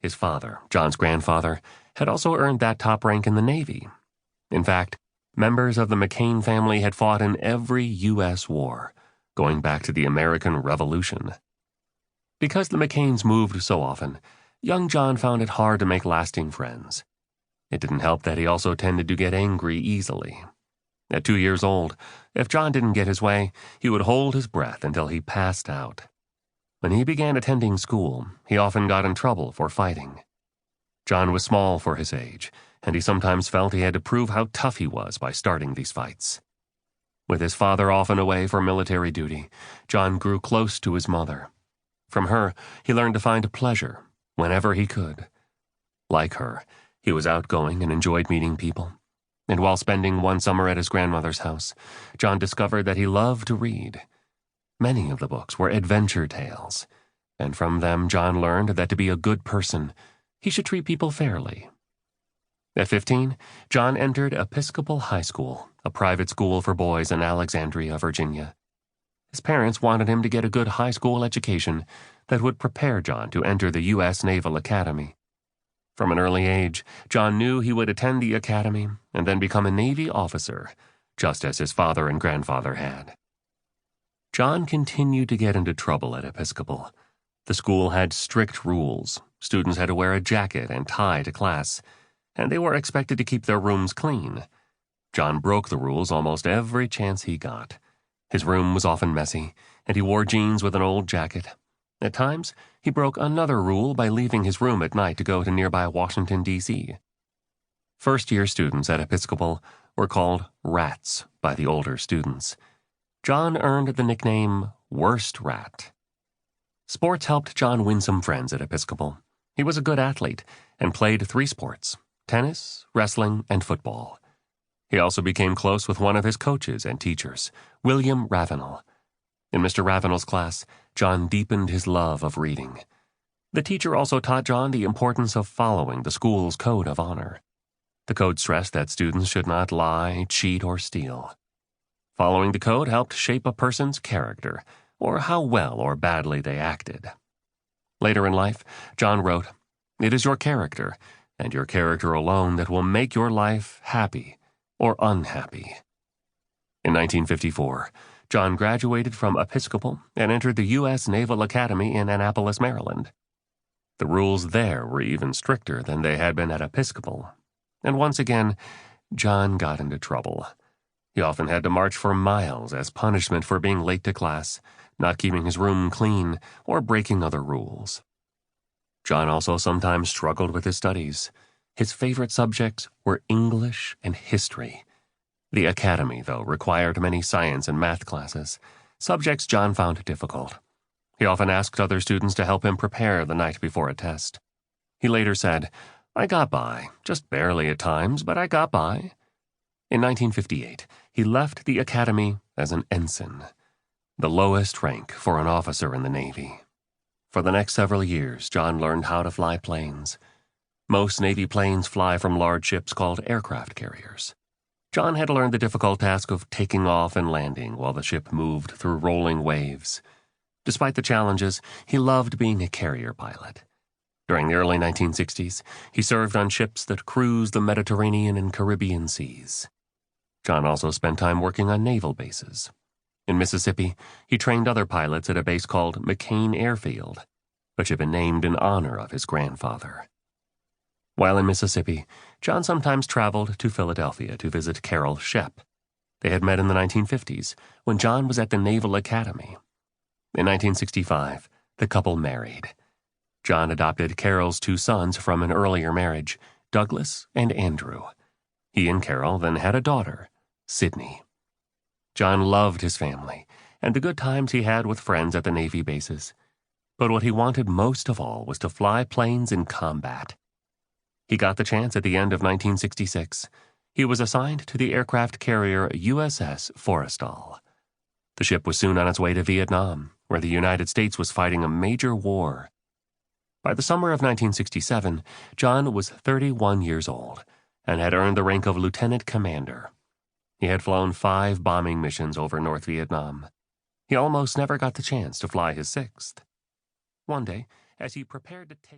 His father, John's grandfather, had also earned that top rank in the Navy. In fact, members of the McCain family had fought in every U.S. war, going back to the American Revolution. Because the McCains moved so often, young John found it hard to make lasting friends. It didn't help that he also tended to get angry easily. At 2 years old, if John didn't get his way, he would hold his breath until he passed out. When he began attending school, he often got in trouble for fighting. John was small for his age, and he sometimes felt he had to prove how tough he was by starting these fights. With his father often away for military duty, John grew close to his mother. From her, he learned to find pleasure whenever he could. Like her, he was outgoing and enjoyed meeting people. And while spending one summer at his grandmother's house, John discovered that he loved to read. Many of the books were adventure tales, and from them John learned that to be a good person, he should treat people fairly. At 15, John entered Episcopal High School, a private school for boys in Alexandria, Virginia. His parents wanted him to get a good high school education that would prepare John to enter the U.S. Naval Academy. From an early age, John knew he would attend the academy and then become a Navy officer, just as his father and grandfather had. John continued to get into trouble at Episcopal. The school had strict rules. Students had to wear a jacket and tie to class, and they were expected to keep their rooms clean. John broke the rules almost every chance he got. His room was often messy, and he wore jeans with an old jacket. At times, he broke another rule by leaving his room at night to go to nearby Washington, D.C. First-year students at Episcopal were called rats by the older students. John earned the nickname Worst Rat. Sports helped John win some friends at Episcopal. He was a good athlete and played 3 sports: tennis, wrestling, and football. He also became close with one of his coaches and teachers, William Ravenel. In Mr. Ravenel's class, John deepened his love of reading. The teacher also taught John the importance of following the school's code of honor. The code stressed that students should not lie, cheat, or steal. Following the code helped shape a person's character, or how well or badly they acted. Later in life, John wrote, "It is your character, and your character alone, that will make your life happy or unhappy." In 1954, John graduated from Episcopal and entered the U.S. Naval Academy in Annapolis, Maryland. The rules there were even stricter than they had been at Episcopal. And once again, John got into trouble. He often had to march for miles as punishment for being late to class, not keeping his room clean, or breaking other rules. John also sometimes struggled with his studies. His favorite subjects were English and history. The academy, though, required many science and math classes, subjects John found difficult. He often asked other students to help him prepare the night before a test. He later said, "I got by, just barely at times, but I got by." In 1958, he left the academy as an ensign, the lowest rank for an officer in the Navy. For the next several years, John learned how to fly planes. Most Navy planes fly from large ships called aircraft carriers. John had to learn the difficult task of taking off and landing while the ship moved through rolling waves. Despite the challenges, he loved being a carrier pilot. During the early 1960s, he served on ships that cruised the Mediterranean and Caribbean seas. John also spent time working on naval bases. In Mississippi, he trained other pilots at a base called McCain Airfield, which had been named in honor of his grandfather. While in Mississippi, John sometimes traveled to Philadelphia to visit Carol Shep. They had met in the 1950s, when John was at the Naval Academy. In 1965, the couple married. John adopted Carol's 2 sons from an earlier marriage, Douglas and Andrew. He and Carol then had a daughter, Sydney. John loved his family and the good times he had with friends at the Navy bases. But what he wanted most of all was to fly planes in combat. He got the chance at the end of 1966. He was assigned to the aircraft carrier USS Forrestal. The ship was soon on its way to Vietnam, where the United States was fighting a major war. By the summer of 1967, John was 31 years old and had earned the rank of lieutenant commander. He had flown 5 bombing missions over North Vietnam. He almost never got the chance to fly his 6th. One day, as he prepared to take